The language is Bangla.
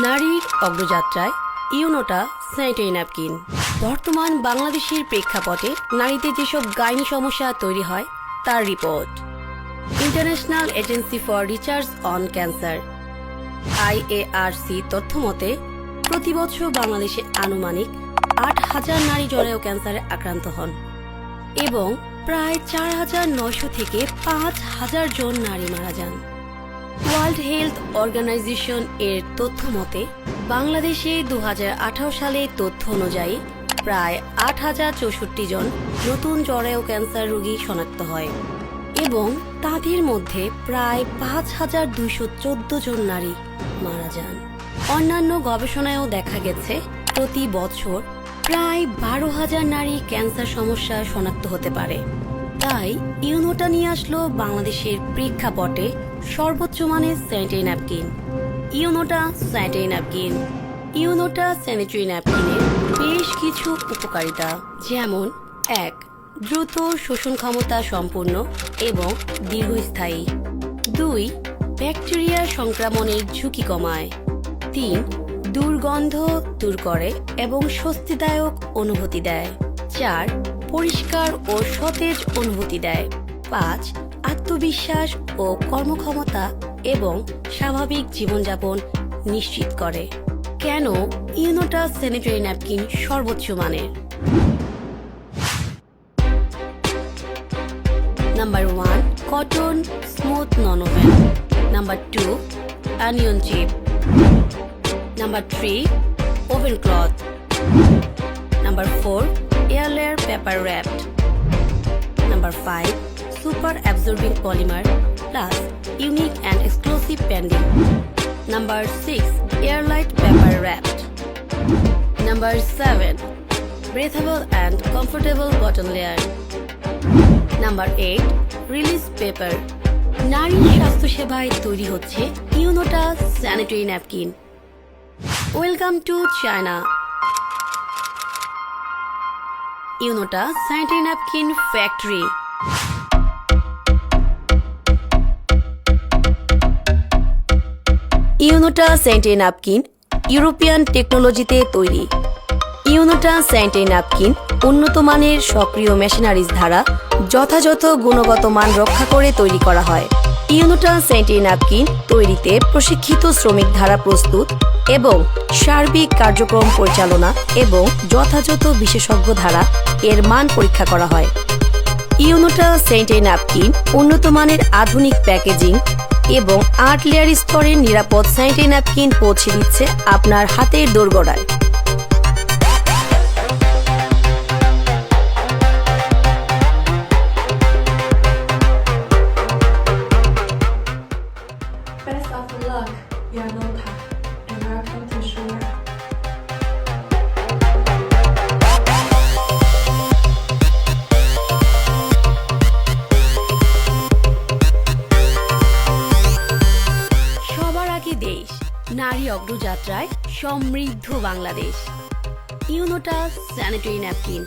নারীর অগ্রযাত্রায় ইউনোটা স্যানিটারি ন্যাপকিন। বর্তমান বাংলাদেশের প্রেক্ষাপটে নারীদের যেসব গাইনি সমস্যা তৈরি হয় তার report. International agency for research on cancer IARC তথ্য মতে প্রতি বছর বাংলাদেশে আনুমানিক 8,000 নারী জরায়ু ক্যান্সারে আক্রান্ত হন এবং প্রায় 4,900 থেকে 5,000 জন নারী মারা যান। ওয়ার্ল্ড হেলথ অর্গানাইজেশন এর তথ্য মতে বাংলাদেশে 2018 সালে তথ্য অনুযায়ী প্রায় 8,064 জন নতুন জরায়ু ক্যান্সার রোগী শনাক্ত হয় এবং তাদের মধ্যে প্রায় 5,214 জন নারী মারা যান। অন্যান্য গবেষণায়ও দেখা গেছে প্রতি বছর প্রায় 12,000 নারী ক্যান্সার সমস্যা শনাক্ত হতে পারে। তাই ইউনোটা নিয়ে আসলো বাংলাদেশের প্রেক্ষাপটে সর্বোচ্চ মানের স্যানিটারি ন্যাপকিন। ইউনোটা স্যানিটারি ন্যাপকিন। ইউনোটা স্যানিটারি ন্যাপকিনের বেশ কিছু উপকারিতা, যেমন 1. দ্রুত শোষণ ক্ষমতা সম্পূর্ণ এবং দীর্ঘস্থায়ী। 2. ব্যাকটেরিয়া সংক্রমণের ঝুঁকি কমায়। 3. দুর্গন্ধ দূর করে এবং স্বস্তিদায়ক অনুভূতি দেয়। 4. পরিষ্কার ও সতেজ অনুভূতি দেয়। 5. আত্মবিশ্বাস ও কর্মক্ষমতা এবং স্বাভাবিক জীবনযাপন নিশ্চিত করে। কেন ইউনোটা স্যানিটারি ন্যাপকিন সর্বোচ্চ মানের? Number 1, cotton smooth nonwoven. Number 2, anion chip. Number 3, woven cloth. Number 4, air layer paper wrapped. Number 5, super absorbing polymer plus unique and exclusive padding. Number 6, air light paper wrapped. Number 7, breathable and comfortable bottom layer. Number 8, release paper. নারী স্বাস্থ্যসেবায় তৈরি হচ্ছে ইউনোটা sanitary napkin. Welcome to China. ইউনোটা স্যানিটারি ন্যাপকিন ফ্যাক্টরি। ইউনোটা স্যানিটারি ন্যাপকিন ইউরোপিয়ান টেকনোলজিতে তৈরি। ইউনোটা স্যানিটারি ন্যাপকিন উন্নত মানের সক্রিয় মেশিনারিজ দ্বারা যথাযথ গুণগত মান রক্ষা করে তৈরি করা হয়। ইউনোটা স্যানিটারি ন্যাপকিন তৈরিতে প্রশিক্ষিত শ্রমিক দ্বারা প্রস্তুত এবং সার্বিক কার্যক্রম পরিচালনা এবং যথাযথ বিশেষজ্ঞ দ্বারা এর মান পরীক্ষা করা হয়। ইউনোটা স্যানিটারি ন্যাপকিন উন্নত মানের আধুনিক প্যাকেজিং এবং 8 লেয়ার স্তরের নিরাপদ স্যানিটারি ন্যাপকিন পৌঁছে দিচ্ছে আপনার হাতের দোরগোড়ায়। Best of luck, Ianota, and welcome to China. সবার আগে দেশ, নারী অগ্রযাত্রায় সমৃদ্ধ বাংলাদেশ। ইউনোটা sanitary napkin.